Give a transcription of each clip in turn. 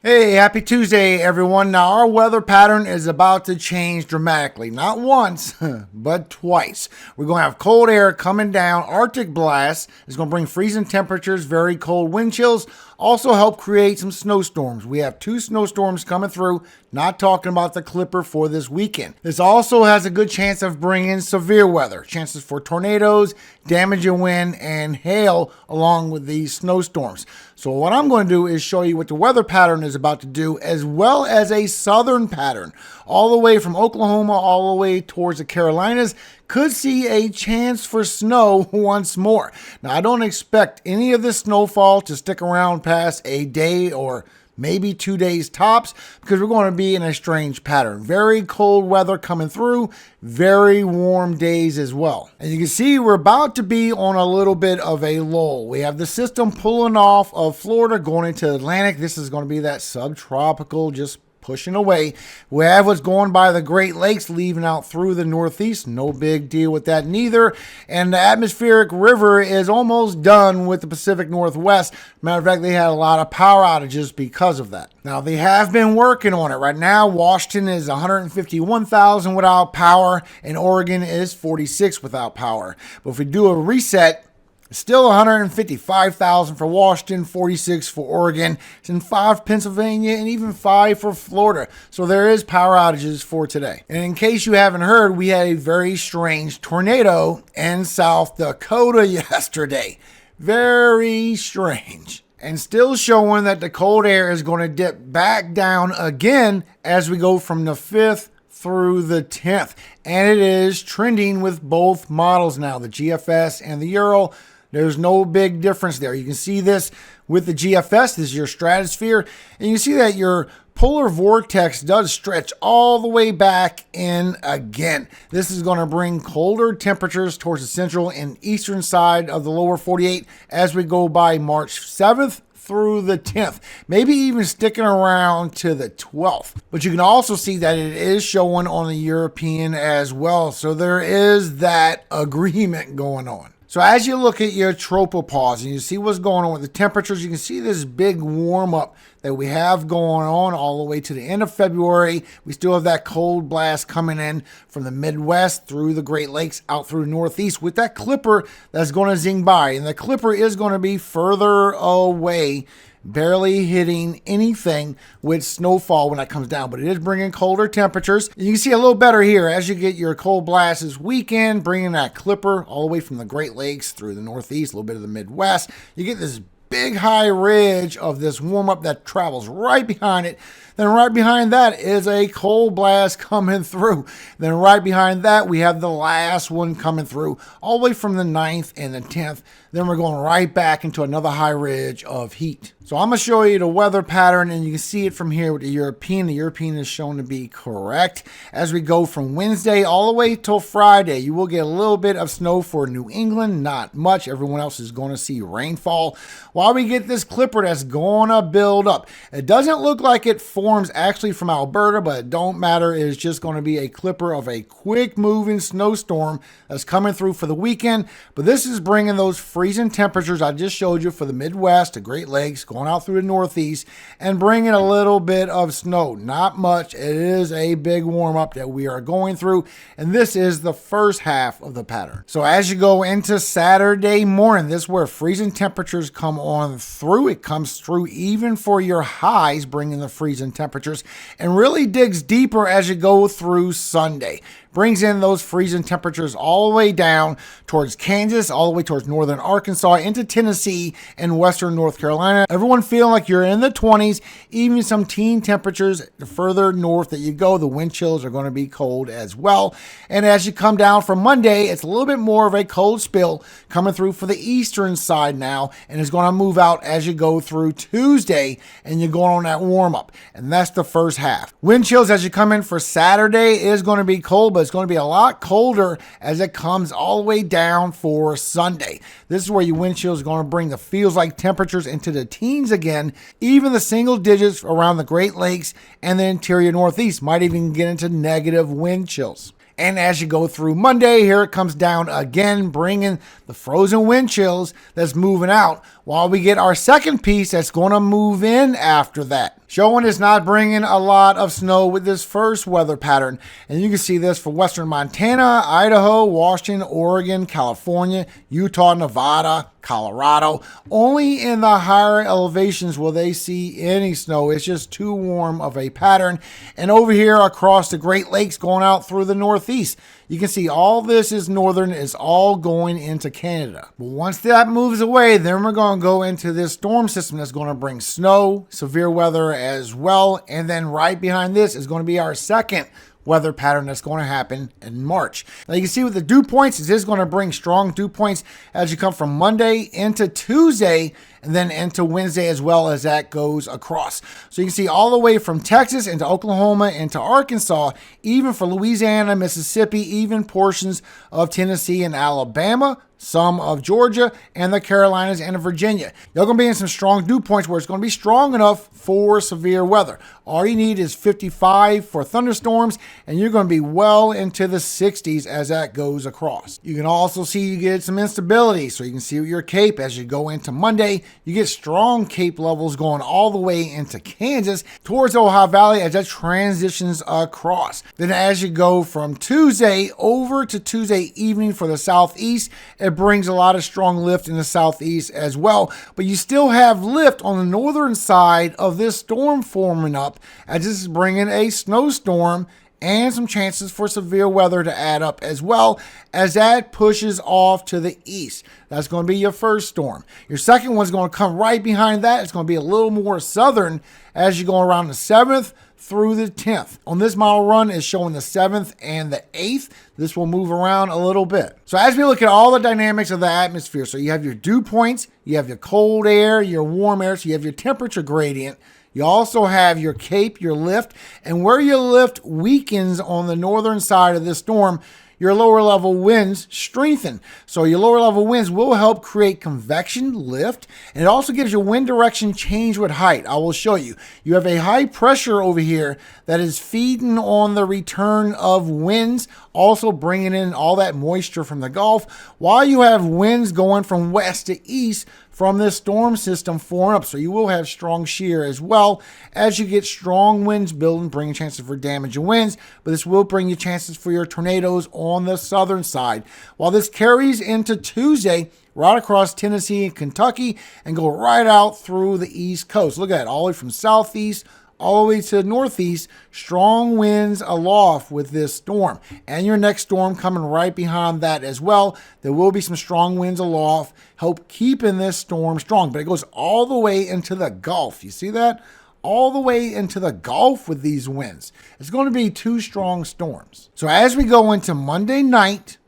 Hey, happy Tuesday, everyone. Now, our weather pattern is about to change dramatically. Not once, but twice. We're going to have cold air coming down. Arctic blast is going to bring freezing temperatures, very cold wind chills, also help create some snowstorms. We have two snowstorms coming through, not talking about the Clipper for this weekend. This also has a good chance of bringing severe weather, chances for tornadoes, damaging wind, and hail along with these snowstorms. So what I'm going to do is show you what the weather pattern is about to do, as well as a southern pattern. All the way from Oklahoma all the way towards the Carolinas could see a chance for snow once more. Now, I don't expect any of this snowfall to stick around past a day or maybe 2 days tops, because we're going to be in a strange pattern. Very cold weather coming through, very warm days as well. And you can see we're about to be on a little bit of a lull. We have the system pulling off of Florida going into the Atlantic. This is going to be that subtropical, just pushing away. We have what's going by the Great Lakes, leaving out through the Northeast. No big deal with that neither. And the atmospheric river is almost done with the Pacific Northwest. Matter of fact, they had a lot of power outages because of that. Now, they have been working on it. Right now, Washington is 151,000 without power, and Oregon is 46 without power. But if we do a reset, still 155,000 for Washington, 46 for Oregon, and 5 Pennsylvania, and even 5 for Florida. So there is power outages for today. And in case you haven't heard, we had a very strange tornado in South Dakota yesterday. Very strange. And still showing that the cold air is going to dip back down again as we go from the 5th through the 10th. And it is trending with both models now, the GFS and the Euro. There's no big difference there. You can see this with the GFS. This is your stratosphere. And you see that your polar vortex does stretch all the way back in again. This is going to bring colder temperatures towards the central and eastern side of the lower 48 as we go by March 7th through the 10th, maybe even sticking around to the 12th. But you can also see that it is showing on the European as well. So there is that agreement going on. So as you look at your tropopause and you see what's going on with the temperatures, you can see this big warm up that we have going on all the way to the end of February. We still have that cold blast coming in from the Midwest through the Great Lakes out through the Northeast with that Clipper that's going to zing by. And the Clipper is going to be further away, barely hitting anything with snowfall when that comes down, but it is bringing colder temperatures. You can see a little better here as you get your cold blast this weekend, bringing that Clipper all the way from the Great Lakes through the Northeast, a little bit of the Midwest. You get this big high ridge of this warm up that travels right behind it. Then right behind that is a cold blast coming through. Then right behind that, we have the last one coming through all the way from the 9th and the 10th. Then we're going right back into another high ridge of heat. So I'm going to show you the weather pattern, and you can see it from here with the European. The European is shown to be correct. As we go from Wednesday all the way till Friday, you will get a little bit of snow for New England, not much. Everyone else is going to see rainfall. While we get this Clipper that's going to build up. It doesn't look like it forms actually from Alberta, but it don't matter. It's just going to be a Clipper of a quick moving snowstorm that's coming through for the weekend. But this is bringing those freezing temperatures I just showed you for the Midwest, the Great Lakes, going out through the Northeast, and bringing a little bit of snow. Not much. It is a big warm up that we are going through, and this is the first half of the pattern. So as you go into Saturday morning, this is where freezing temperatures come on through. It comes through even for your highs, bringing the freezing temperatures, and really digs deeper as you go through Sunday. Brings in those freezing temperatures all the way down towards Kansas, all the way towards northern Arkansas, into Tennessee and western North Carolina. Everyone feeling like you're in the 20s, even some teen temperatures. The further north that you go, the wind chills are going to be cold as well. And as you come down from Monday, it's a little bit more of a cold spill coming through for the eastern side now, and it's going to move out as you go through Tuesday, and you're going on that warm up. And that's the first half. Wind chills as you come in for Saturday is going to be cold, but it's going to be a lot colder as it comes all the way down for Sunday. This is where your wind chill is going to bring the feels like temperatures into the teens again. Even the single digits around the Great Lakes and the interior Northeast might even get into negative wind chills. And as you go through Monday, here it comes down again, bringing the frozen wind chills that's moving out, while we get our second piece that's going to move in after that. showing it's not bringing a lot of snow with this first weather pattern. And you can see this for western Montana, Idaho, Washington, Oregon, California, Utah, Nevada, Colorado. Only in the higher elevations will they see any snow. It's just too warm of a pattern. And over here across the Great Lakes going out through the Northeast, you can see all this is northern, is all going into Canada. But once that moves away, then we're going to go into this storm system that's going to bring snow, severe weather as well. And then right behind this is going to be our second weather pattern that's going to happen in March. Now you can see with the dew points, it is going to bring strong dew points as you come from Monday into Tuesday and then into Wednesday as well as that goes across. So you can see all the way from Texas into Oklahoma into Arkansas, even for Louisiana, Mississippi, even portions of Tennessee and Alabama, some of Georgia and the Carolinas and Virginia. You're going to be in some strong dew points where it's going to be strong enough for severe weather. All you need is 55 for thunderstorms, and you're going to be well into the 60s as that goes across. You can also see you get some instability, so you can see your Cape as you go into Monday. You get strong Cape levels going all the way into Kansas towards the Ohio Valley as that transitions across. Then as you go from Tuesday over to Tuesday evening for the southeast, it brings a lot of strong lift in the southeast as well. But you still have lift on the northern side of this storm forming up as this is bringing a snowstorm and some chances for severe weather to add up as well as that pushes off to the east. That's going to be your first storm. Your second one's going to come right behind that. It's going to be a little more southern as you go around the 7th through the 10th. On this model run is showing the 7th and the 8th. This will move around a little bit. So as we look at all the dynamics of the atmosphere, so you have your dew points, you have your cold air, your warm air, so you have your temperature gradient. You also have your Cape, your lift, and where your lift weakens on the northern side of this storm, your lower level winds strengthen. So your lower level winds will help create convection lift, and it also gives you wind direction change with height. I will show you. You have a high pressure over here that is feeding on the return of winds, also bringing in all that moisture from the Gulf, while you have winds going from west to east from this storm system forming up. So you will have strong shear as well as you get strong winds building, bringing chances for damage and winds, but this will bring you chances for your tornadoes on the southern side. While this carries into Tuesday, right across Tennessee and Kentucky and go right out through the East Coast. Look at it, all the way from southeast all the way to the northeast, strong winds aloft with this storm. And your next storm coming right behind that as well. There will be some strong winds aloft, help keeping this storm strong. But it goes all the way into the Gulf. You see that? All the way into the Gulf with these winds. It's going to be two strong storms. So as we go into Monday night,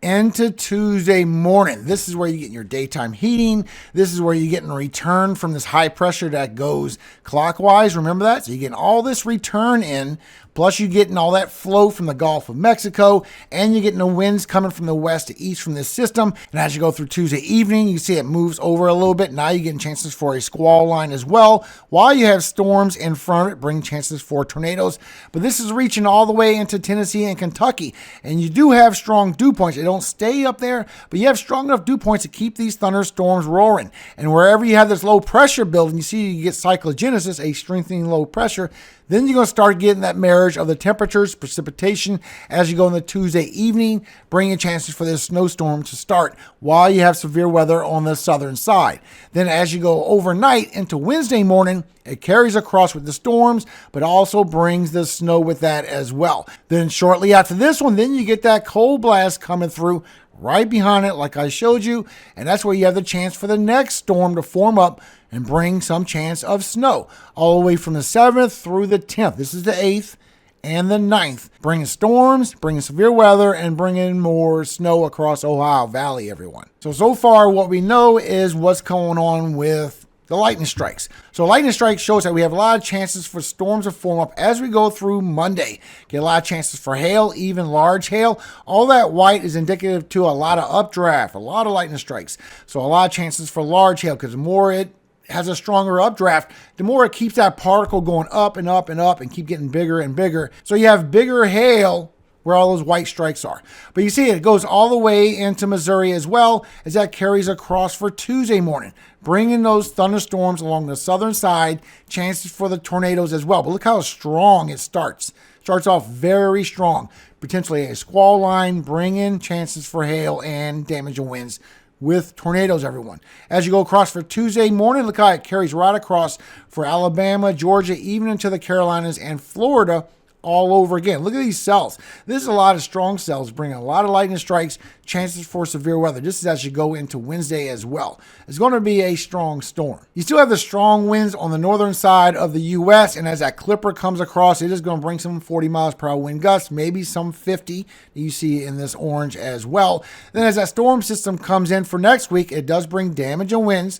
into Tuesday morning, this is where you get your daytime heating. This is where you're getting a return from this high pressure that goes clockwise. Remember that? So you're getting all this return in, plus you're getting all that flow from the Gulf of Mexico, and you're getting the winds coming from the west to east from this system. And as you go through Tuesday evening, you see it moves over a little bit. Now you're getting chances for a squall line as well, while you have storms in front of it, bring chances for tornadoes. But this is reaching all the way into Tennessee and Kentucky, and you do have strong dew points. They don't stay up there, but you have strong enough dew points to keep these thunderstorms roaring. And wherever you have this low pressure building, you see you get cyclogenesis, a strengthening low pressure. Then you're going to start getting that marriage of the temperatures, precipitation as you go into Tuesday evening, bringing chances for this snowstorm to start while you have severe weather on the southern side. Then as you go overnight into Wednesday morning, it carries across with the storms, but also brings the snow with that as well. Then shortly after this one, then you get that cold blast coming through right behind it like I showed you, and that's where you have the chance for the next storm to form up and bring some chance of snow all the way from the 7th through the 10th. This is the 8th and the 9th, bringing storms, bringing severe weather, and bringing more snow across Ohio Valley, everyone. So far what we know is what's going on with the lightning strikes. So lightning strike shows that we have a lot of chances for storms to form up as we go through Monday. Get a lot of chances for hail, even large hail. All that white is indicative to a lot of updraft, a lot of lightning strikes. So a lot of chances for large hail, because the more it has a stronger updraft, the more it keeps that particle going up and up and up and keep getting bigger and bigger. So you have bigger hail where all those white strikes are. But you see it goes all the way into Missouri as well, as that carries across for Tuesday morning, bringing those thunderstorms along the southern side, chances for the tornadoes as well. But look how strong it starts. Starts off very strong, potentially a squall line, bringing chances for hail and damage and winds with tornadoes, everyone. As you go across for Tuesday morning, look how it carries right across for Alabama, Georgia, even into the Carolinas and Florida all over again. Look at these cells. This is a lot of strong cells, bringing a lot of lightning strikes, chances for severe weather. This is as you go into Wednesday as well. It's going to be a strong storm. You still have the strong winds on the northern side of the U.S., and as that clipper comes across, it is going to bring some 40 miles per hour wind gusts, maybe some 50 that you see in this orange as well. Then as that storm system comes in for next week, it does bring damage and winds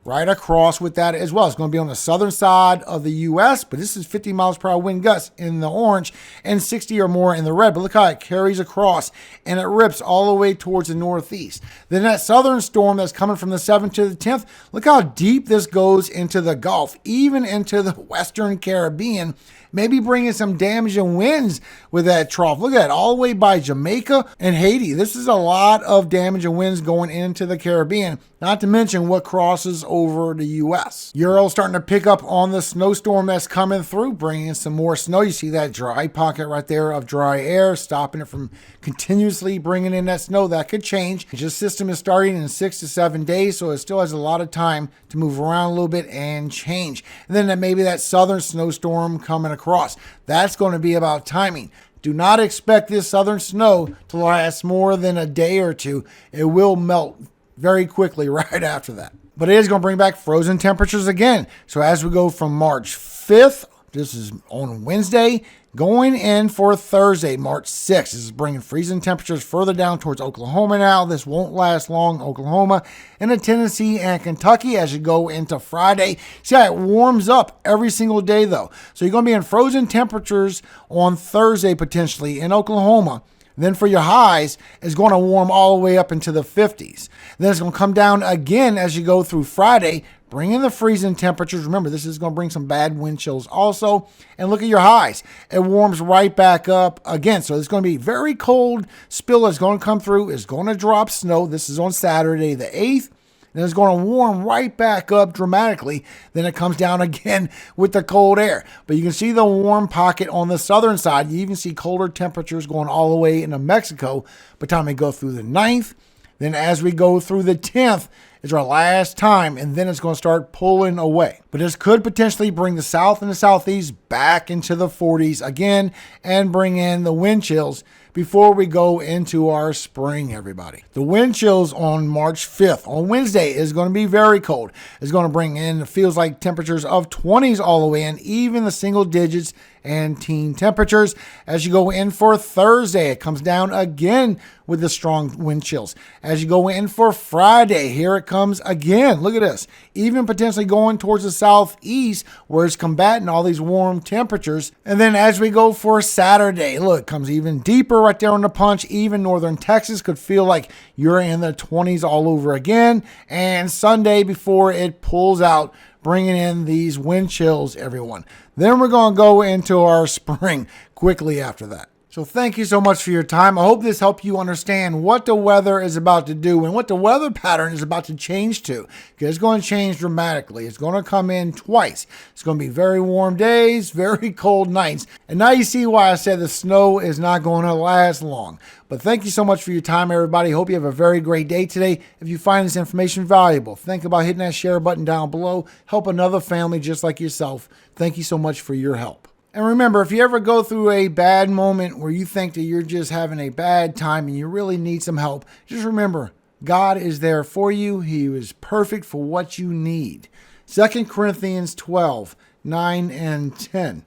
right across with that as well. It's going to be on the southern side of the U.S., but this is 50 miles per hour wind gusts in the orange and 60 or more in the red. But look how it carries across and it rips all the way towards the northeast. Then that southern storm that's coming from the 7th to the 10th, look how deep this goes into the Gulf, even into the Western Caribbean, maybe bringing some damage and winds with that trough. Look at that, all the way by Jamaica and Haiti. This is a lot of damage and winds going into the Caribbean, not to mention what crosses over the U.S. Euro starting to pick up on the snowstorm that's coming through, bringing some more snow. You see that dry pocket right there of dry air, stopping it from continuously bringing in that snow. That could change. This system is starting in 6 to 7 days, so it still has a lot of time to move around a little bit and change. And then maybe that southern snowstorm coming across. That's going to be about timing. Do not expect this southern snow to last more than a day or two. It will melt very quickly right after that. But it is going to bring back frozen temperatures again. So as we go from March 5th, this is on Wednesday, going in for Thursday, March 6th. This is bringing freezing temperatures further down towards Oklahoma now. This won't last long, Oklahoma, and in Tennessee and Kentucky as you go into Friday. See how it warms up every single day, though. So you're going to be in frozen temperatures on Thursday, potentially, in Oklahoma. Then for your highs, it's going to warm all the way up into the 50s. Then it's going to come down again as you go through Friday, bring in the freezing temperatures. Remember, this is going to bring some bad wind chills also. And look at your highs. It warms right back up again. So it's going to be very cold spill that's going to come through. It's going to drop snow. This is on Saturday the 8th. Then it's going to warm right back up dramatically. Then it comes down again with the cold air. But you can see the warm pocket on the southern side. You even see colder temperatures going all the way into Mexico by the time we go through the 9th. Then as we go through the 10th, is our last time, and then it's going to start pulling away. But this could potentially bring the south and the southeast back into the 40s again and bring in the wind chills before we go into our spring, everybody. The wind chills on March 5th, on Wednesday, is going to be very cold. It's going to bring in, it feels like temperatures of 20s all the way in, even the single digits and teen temperatures. As you go in for Thursday, it comes down again with the strong wind chills. As you go in for Friday, here it comes again. Look at this. Even potentially going towards the southeast where it's combating all these warm temperatures. And then as we go for Saturday, look, it comes even deeper right there on the punch. Even northern Texas could feel like you're in the 20s all over again. And Sunday before it pulls out, bringing in these wind chills, everyone. Then we're going to go into our spring quickly after that. So thank you so much for your time. I hope this helped you understand what the weather is about to do and what the weather pattern is about to change to. Because it's going to change dramatically. It's going to come in twice. It's going to be very warm days, very cold nights. And now you see why I said the snow is not going to last long. But thank you so much for your time, everybody. Hope you have a very great day today. If you find this information valuable, think about hitting that share button down below. Help another family just like yourself. Thank you so much for your help. And remember, if you ever go through a bad moment where you think that you're just having a bad time and you really need some help, just remember, God is there for you. He is perfect for what you need. 2 Corinthians 12, 9 and 10.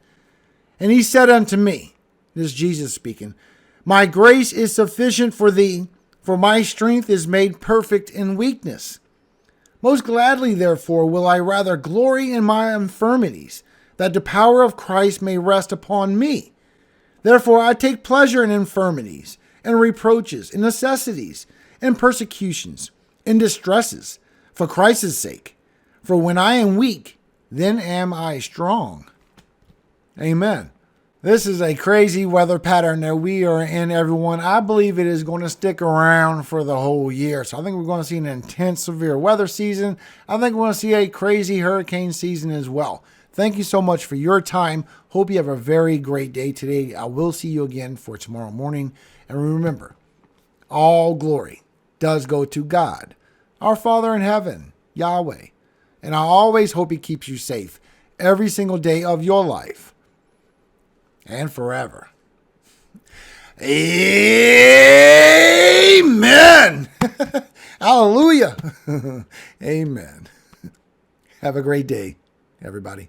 And he said unto me, this is Jesus speaking, my grace is sufficient for thee, for my strength is made perfect in weakness. Most gladly, therefore, will I rather glory in my infirmities, that the power of Christ may rest upon me. Therefore I take pleasure in infirmities, and reproaches, and necessities, and persecutions, and distresses, for Christ's sake. For when I am weak, then am I strong. Amen. This is a crazy weather pattern that we are in, everyone. I believe it is going to stick around for the whole year. So I think we're going to see an intense, severe weather season. I think we're going to see a crazy hurricane season as well. Thank you so much for your time. Hope you have a very great day today. I will see you again for tomorrow morning. And remember, all glory does go to God, our Father in heaven, Yahweh. And I always hope He keeps you safe every single day of your life. And forever. Amen. Hallelujah. Amen. Have a great day, everybody.